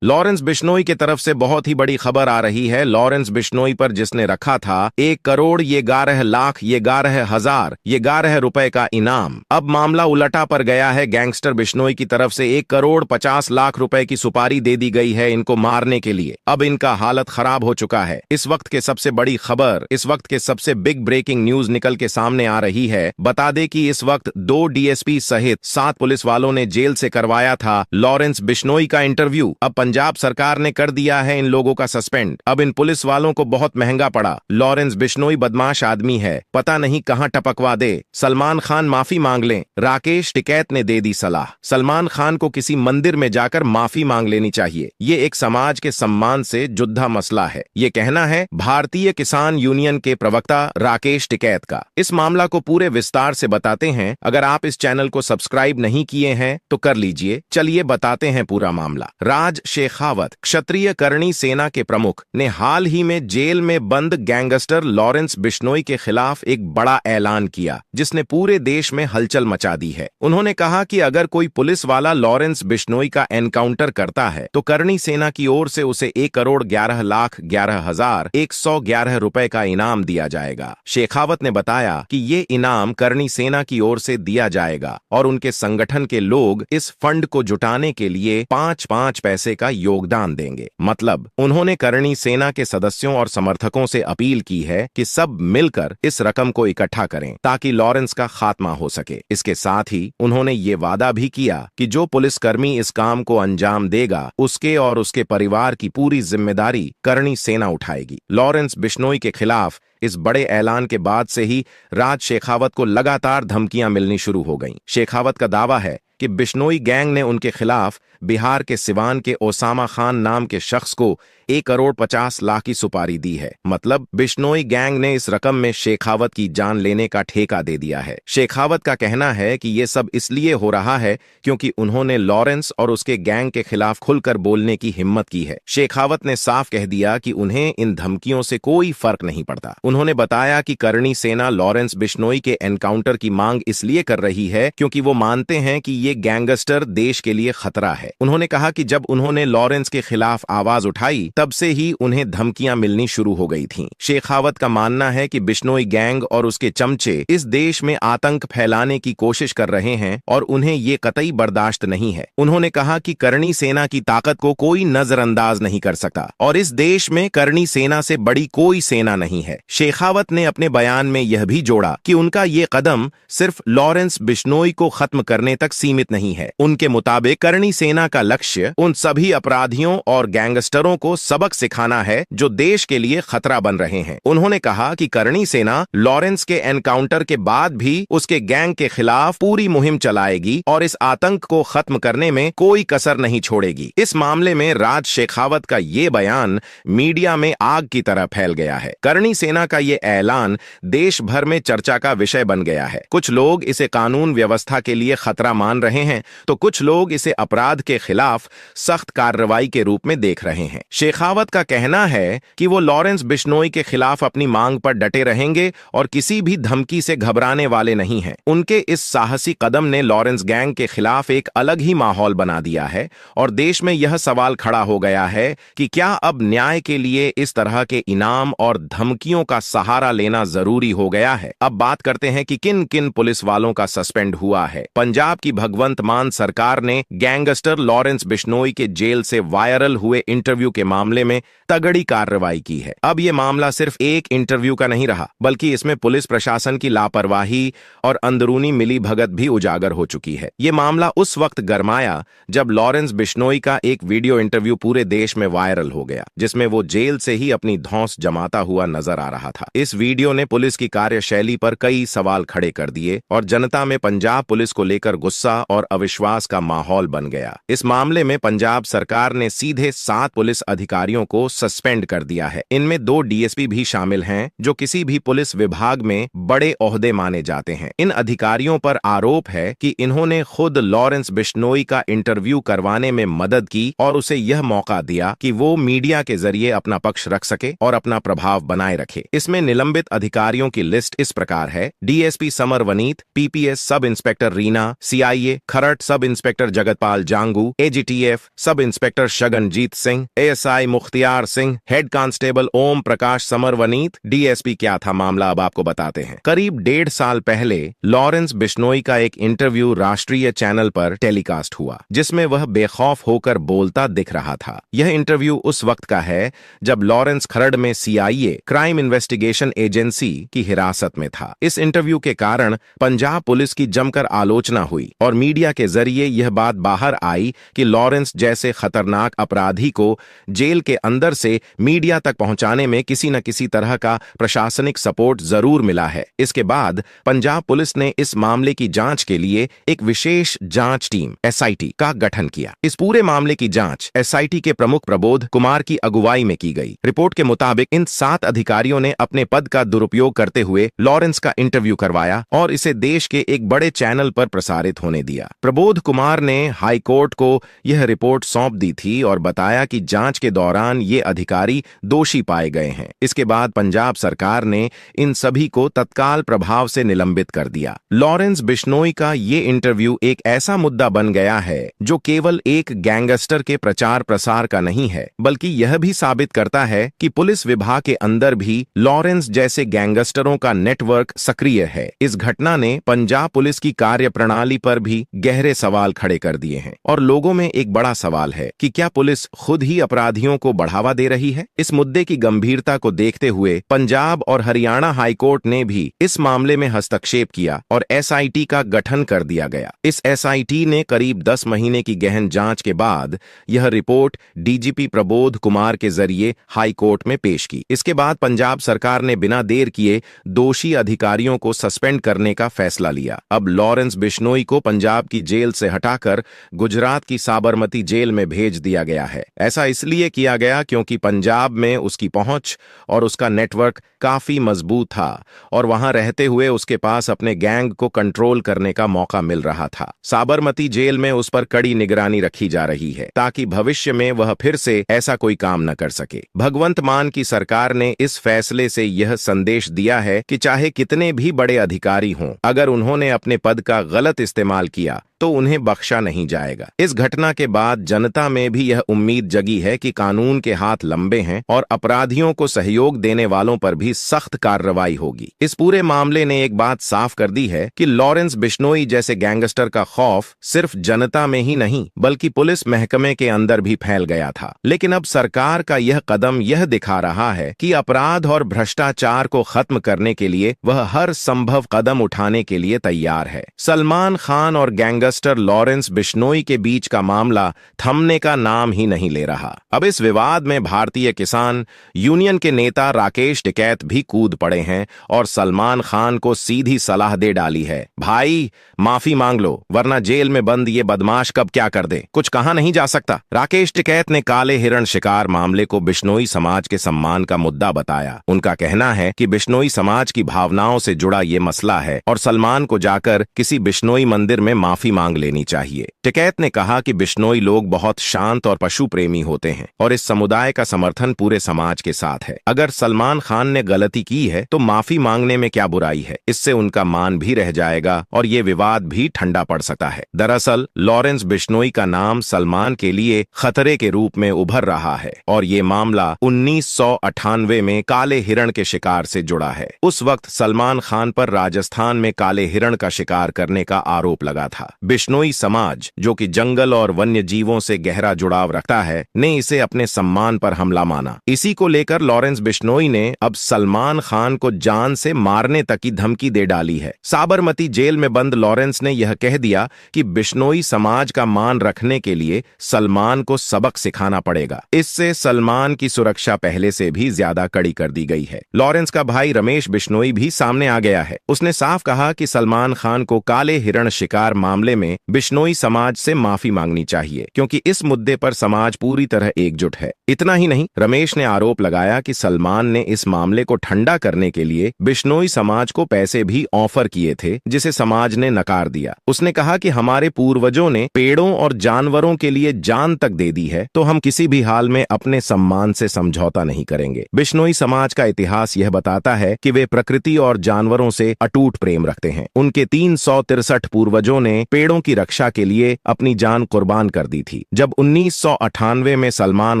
Lawrence Bishnoi की तरफ से बहुत ही बड़ी खबर आ रही है। लॉरेंस बिश्नोई पर जिसने रखा था 1,11,00,000 11,000 11 रुपए का इनाम, अब मामला उलटा पर गया है। गैंगस्टर बिश्नोई की तरफ से 1,50,00,000 रुपए की सुपारी दे दी गई है इनको मारने के लिए। अब इनका हालत खराब हो चुका है। इस वक्त के सबसे बड़ी खबर, इस वक्त के सबसे बिग ब्रेकिंग न्यूज निकल के सामने आ रही है। बता दे कि इस वक्त 2 डीएसपी सहित 7 पुलिस वालों ने जेल से करवाया था लॉरेंस बिश्नोई का इंटरव्यू। अब पंजाब सरकार ने कर दिया है इन लोगों का सस्पेंड। अब इन पुलिस वालों को बहुत महंगा पड़ा। लॉरेंस बिश्नोई बदमाश आदमी है, पता नहीं कहां टपकवा दे। सलमान खान माफी मांग लें, राकेश टिकैत ने दे दी सलाह। सलमान खान को किसी मंदिर में जाकर माफी मांग लेनी चाहिए। ये एक समाज के सम्मान से जुद्धा मसला है। ये कहना है भारतीय किसान यूनियन के प्रवक्ता राकेश टिकैत का। इस मामला को पूरे विस्तार से बताते हैं। अगर आप इस चैनल को सब्सक्राइब नहीं किए हैं तो कर लीजिए। चलिए बताते हैं पूरा मामला। राज शेखावत, क्षत्रिय करणी सेना के प्रमुख, ने हाल ही में जेल में बंद गैंगस्टर लॉरेंस बिश्नोई के खिलाफ एक बड़ा ऐलान किया जिसने पूरे देश में हलचल मचा दी है। उन्होंने कहा कि अगर कोई पुलिस वाला लॉरेंस बिश्नोई का एनकाउंटर करता है तो करणी सेना की ओर से उसे 1,11,11,111 रुपए का इनाम दिया जाएगा। शेखावत ने बताया कि ये इनाम करणी सेना की ओर से दिया जाएगा और उनके संगठन के लोग इस फंड को जुटाने के लिए 5-5 पैसे का योगदान देंगे। मतलब उन्होंने करणी सेना के सदस्यों और समर्थकों से अपील की है कि सब मिलकर इस रकम को इकट्ठा करें ताकि लॉरेंस का खात्मा हो सके। इसके साथ ही उन्होंने ये वादा भी किया कि जो पुलिसकर्मी इस काम को अंजाम देगा उसके और उसके परिवार की पूरी जिम्मेदारी करणी सेना उठाएगी। लॉरेंस बिश्नोई के खिलाफ इस बड़े ऐलान के बाद से ही राज शेखावत को लगातार धमकियां मिलनी शुरू हो गईं। शेखावत का दावा है कि बिश्नोई गैंग ने उनके खिलाफ बिहार के सिवान के ओसामा खान नाम के शख्स को 1,50,00,000 की सुपारी दी है। मतलब बिश्नोई गैंग ने इस रकम में शेखावत की जान लेने का ठेका दे दिया है। शेखावत का कहना है कि ये सब इसलिए हो रहा है क्योंकि उन्होंने लॉरेंस और उसके गैंग के खिलाफ खुलकर बोलने की हिम्मत की है। शेखावत ने साफ कह दिया कि उन्हें इन धमकियों से कोई फर्क नहीं पड़ता। उन्होंने बताया कि करणी सेना लॉरेंस बिश्नोई के एनकाउंटर की मांग इसलिए कर रही है क्योंकि वो मानते हैं कि ये गैंगस्टर देश के लिए खतरा है। उन्होंने कहा कि जब उन्होंने लॉरेंस के खिलाफ आवाज उठाई तब से ही उन्हें धमकियां मिलनी शुरू हो गई थीं। शेखावत का मानना है कि बिश्नोई गैंग और उसके चमचे इस देश में आतंक फैलाने की कोशिश कर रहे हैं और उन्हें ये कतई बर्दाश्त नहीं है। उन्होंने कहा कि करणी सेना की ताकत को कोई नजरअंदाज नहीं कर सकता और इस देश में करणी सेना से बड़ी कोई सेना नहीं है। शेखावत ने अपने बयान में यह भी जोड़ा कि उनका ये कदम सिर्फ लॉरेंस बिश्नोई को खत्म करने तक सीमित नहीं है। उनके मुताबिक करणी सेना का लक्ष्य उन सभी अपराधियों और गैंगस्टरों को सबक सिखाना है जो देश के लिए खतरा बन रहे हैं। उन्होंने कहा कि करणी सेना लॉरेंस के एनकाउंटर के बाद भी उसके गैंग के खिलाफ पूरी मुहिम चलाएगी और इस आतंक को खत्म करने में कोई कसर नहीं छोड़ेगी। इस मामले में राज शेखावत का ये बयान मीडिया में आग की तरह फैल गया है। करणी सेना का ये ऐलान देश भर में चर्चा का विषय बन गया है। कुछ लोग इसे कानून व्यवस्था के लिए खतरा मान रहे हैं तो कुछ लोग इसे अपराध के खिलाफ सख्त कार्रवाई के रूप में देख रहे हैं। शेखावत का कहना है कि वो लॉरेंस बिश्नोई के खिलाफ अपनी मांग पर डटे रहेंगे और किसी भी धमकी से घबराने वाले नहीं हैं। उनके इस साहसी कदम ने लॉरेंस गैंग के खिलाफ एक अलग ही माहौल बना दिया है और देश में यह सवाल खड़ा हो गया है कि क्या अब न्याय के लिए इस तरह के इनाम और धमकियों का सहारा लेना जरूरी हो गया है। अब बात करते हैं कि किन किन पुलिस वालों का सस्पेंड हुआ है। पंजाब की भगवंत मान सरकार ने गैंगस्टर लॉरेंस बिश्नोई के जेल से वायरल हुए इंटरव्यू के मामले में तगड़ी कार्रवाई की है। अब यह मामला सिर्फ एक इंटरव्यू का नहीं रहा बल्कि इसमें पुलिस प्रशासन की लापरवाही और अंदरूनी मिलीभगत भी उजागर हो चुकी है। यह मामला उस वक्त गरमाया जब लॉरेंस बिश्नोई का एक वीडियो इंटरव्यू पूरे देश में वायरल हो गया जिसमें वो जेल से ही अपनी धौंस जमाता हुआ नजर आ रहा था। इस वीडियो ने पुलिस की कार्यशैली पर कई सवाल खड़े कर दिए और जनता में पंजाब पुलिस को लेकर गुस्सा और अविश्वास का माहौल बन गया। इस मामले में पंजाब सरकार ने सीधे 7 पुलिस अधिकारियों को सस्पेंड कर दिया है। इनमें 2 डीएसपी भी शामिल हैं जो किसी भी पुलिस विभाग में बड़े ओहदे माने जाते हैं। इन अधिकारियों पर आरोप है कि इन्होंने खुद लॉरेंस बिश्नोई का इंटरव्यू करवाने में मदद की और उसे यह मौका दिया कि वो मीडिया के जरिए अपना पक्ष रख सके और अपना प्रभाव बनाए रखे। इसमें निलंबित अधिकारियों की लिस्ट इस प्रकार है: DSP Samar Vaneet, PPS sub inspector Reena, CIA Kharar sub inspector Jagatpal Jangu, Gangu, AGTF sub inspector Shaganjeet Singh, ASI Mukhtiyar Singh, head constable Om Prakash Samarvaneet, DSP. क्या था मामला अब आपको बताते हैं। करीब 1.5 साल पहले लॉरेंस बिश्नोई का एक इंटरव्यू राष्ट्रीय चैनल पर टेलीकास्ट हुआ, जिसमें वह बेखौफ होकर बोलता दिख रहा था। यह इंटरव्यू उस वक्त का है जब लॉरेंस खरड़ में सीआईए क्राइम इन्वेस्टिगेशन एजेंसी की हिरासत में था। इस इंटरव्यू के कारण पंजाब पुलिस की जमकर आलोचना हुई और मीडिया के जरिए यह बात बाहर आई कि लॉरेंस जैसे खतरनाक अपराधी को जेल के अंदर से मीडिया तक पहुंचाने में किसी न किसी तरह का प्रशासनिक सपोर्ट जरूर मिला है। इसके बाद पंजाब पुलिस ने इस मामले की जांच के लिए एक विशेष जांच टीम एसआईटी का गठन किया। इस पूरे मामले की जांच एसआईटी के प्रमुख प्रबोध कुमार की अगुवाई में की गई। रिपोर्ट के मुताबिक इन 7 अधिकारियों ने अपने पद का दुरुपयोग करते हुए लॉरेंस का इंटरव्यू करवाया और इसे देश के एक बड़े चैनल पर प्रसारित होने दिया। प्रबोध कुमार ने हाई कोर्ट को यह रिपोर्ट सौंप दी थी और बताया कि जांच के दौरान ये अधिकारी दोषी पाए गए हैं। इसके बाद पंजाब सरकार ने इन सभी को तत्काल प्रभाव से निलंबित कर दिया। लॉरेंस बिश्नोई का ये इंटरव्यू एक ऐसा मुद्दा बन गया है जो केवल एक गैंगस्टर के प्रचार प्रसार का नहीं है, बल्कि यह भी साबित करता है कि पुलिस विभाग के अंदर भी लॉरेंस जैसे गैंगस्टरों का नेटवर्क सक्रिय है। इस घटना ने पंजाब पुलिस की कार्यप्रणाली पर भी गहरे सवाल खड़े कर दिए हैं और लोगों में एक बड़ा सवाल है कि क्या पुलिस खुद ही अपराधियों को बढ़ावा दे रही है। इस मुद्दे की गंभीरता को देखते हुए पंजाब और हरियाणा हाईकोर्ट ने भी इस मामले में हस्तक्षेप किया और एसआईटी का गठन कर दिया गया। इस एसआईटी ने करीब 10 महीने की गहन जांच के बाद यह रिपोर्ट डीजीपी प्रबोध कुमार के जरिए हाईकोर्ट में पेश की। इसके बाद पंजाब सरकार ने बिना देर किए दोषी अधिकारियों को सस्पेंड करने का फैसला लिया। अब लॉरेंस बिश्नोई को पंजाब की जेल से हटाकर गुजरात की साबरमती जेल में भेज दिया गया है। ऐसा इसलिए किया गया क्योंकि पंजाब में उसकी पहुंच और उसका नेटवर्क काफी मजबूत था और वहां रहते हुए उसके पास अपने गैंग को कंट्रोल करने का मौका मिल रहा था। साबरमती जेल में उस पर कड़ी निगरानी रखी जा रही है ताकि भविष्य में वह फिर से ऐसा कोई काम न कर सके। भगवंत मान की सरकार ने इस फैसले से यह संदेश दिया है कि चाहे कितने भी बड़े अधिकारी हों, अगर उन्होंने अपने पद का गलत इस्तेमाल किया तो उन्हें बख्शा नहीं जाएगा। इस घटना के बाद जनता में भी यह उम्मीद जगी है कि कानून के हाथ लंबे हैं और अपराधियों को सहयोग देने वालों पर भी सख्त कार्रवाई होगी। इस पूरे मामले ने एक बात साफ कर दी है कि लॉरेंस बिश्नोई जैसे गैंगस्टर का खौफ सिर्फ जनता में ही नहीं बल्कि पुलिस महकमे के अंदर भी फैल गया था। लेकिन अब सरकार का यह कदम यह दिखा रहा है कि अपराध और भ्रष्टाचार को खत्म करने के लिए वह हर संभव कदम उठाने के लिए तैयार है। सलमान खान और गैंगस्टर लॉरेंस बिश्नोई के बीच का मामला थमने का नाम ही नहीं ले रहा। अब इस विवाद में भारतीय किसान यूनियन के नेता राकेश टिकैत भी कूद पड़े हैं और सलमान खान को सीधी सलाह दे डाली है, भाई माफी मांग लो वरना जेल में बंद ये बदमाश कब क्या कर दे, कुछ कहा नहीं जा सकता। राकेश टिकैत ने काले हिरण शिकार मामले को बिश्नोई समाज के सम्मान का मुद्दा बताया। उनका कहना है कि बिश्नोई समाज की भावनाओं से जुड़ा ये मसला है और सलमान को जाकर किसी बिश्नोई मंदिर में माफी मांग लेनी चाहिए। टिकैत ने कहा कि बिश्नोई लोग बहुत शांत और पशु प्रेमी होते हैं और इस समुदाय का समर्थन पूरे समाज के साथ है। अगर सलमान खान ने गलती की है तो माफी मांगने में क्या बुराई है, इससे उनका मान भी रह जाएगा और ये विवाद भी ठंडा पड़ सकता है। दरअसल लॉरेंस बिश्नोई का नाम सलमान के लिए खतरे के रूप में उभर रहा है और ये मामला 1998 में काले हिरण के शिकार से जुड़ा है। उस वक्त सलमान खान पर राजस्थान में काले हिरण का शिकार करने का आरोप लगा था। बिश्नोई समाज जो कि जंगल और वन्य जीवों से गहरा जुड़ाव रखता है ने इसे अपने सम्मान पर हमला माना। इसी को लेकर लॉरेंस बिश्नोई ने अब सलमान खान को जान से मारने तक की धमकी दे डाली है। साबरमती जेल में बंद लॉरेंस ने यह कह दिया कि बिश्नोई समाज का मान रखने के लिए सलमान को सबक सिखाना पड़ेगा। इससे सलमान की सुरक्षा पहले से भी ज्यादा कड़ी कर दी गई है। लॉरेंस का भाई रमेश बिश्नोई भी सामने आ गया है। उसने साफ कहा कि सलमान खान को काले हिरण शिकार मामले में बिश्नोई समाज से माफी मांगनी चाहिए क्योंकि इस मुद्दे पर समाज पूरी तरह एकजुट है। इतना ही नहीं, रमेश ने आरोप लगाया कि सलमान ने इस मामले को ठंडा करने के लिए बिश्नोई समाज को पैसे भी ऑफर किए थे जिसे समाज ने नकार दिया। उसने कहा कि हमारे पूर्वजों ने पेड़ों और जानवरों के लिए जान तक दे दी है तो हम किसी भी हाल में अपने सम्मान से समझौता नहीं करेंगे। बिश्नोई समाज का इतिहास यह बताता है कि वे प्रकृति और जानवरों से अटूट प्रेम रखते हैं। उनके 363 पूर्वजों ने पेड़ पेड़ों की रक्षा के लिए अपनी जान कुर्बान कर दी थी। जब 1998 में सलमान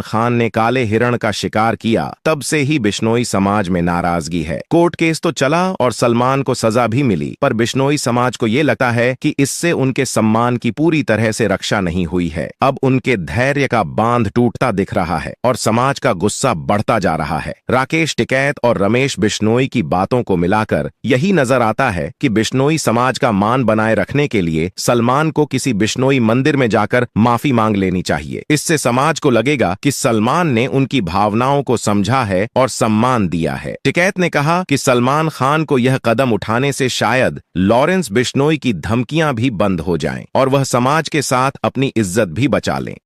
खान ने काले हिरण का शिकार किया, तब से ही बिश्नोई समाज में नाराजगी है। कोर्ट केस तो चला और सलमान को सजा भी मिली, पर बिश्नोई समाज को यह लगता है कि इससे उनके सम्मान की पूरी तरह से रक्षा नहीं हुई है। अब उनके धैर्य का बांध टूटता दिख रहा है और समाज का गुस्सा बढ़ता जा रहा है। राकेश टिकैत और रमेश बिश्नोई की बातों को मिलाकर यही नजर आता है कि बिश्नोई समाज का मान बनाए रखने के लिए सलमान को किसी बिश्नोई मंदिर में जाकर माफी मांग लेनी चाहिए। इससे समाज को लगेगा कि सलमान ने उनकी भावनाओं को समझा है और सम्मान दिया है। टिकैत ने कहा कि सलमान खान को यह कदम उठाने से शायद लॉरेंस बिश्नोई की धमकियां भी बंद हो जाएं और वह समाज के साथ अपनी इज्जत भी बचा लें।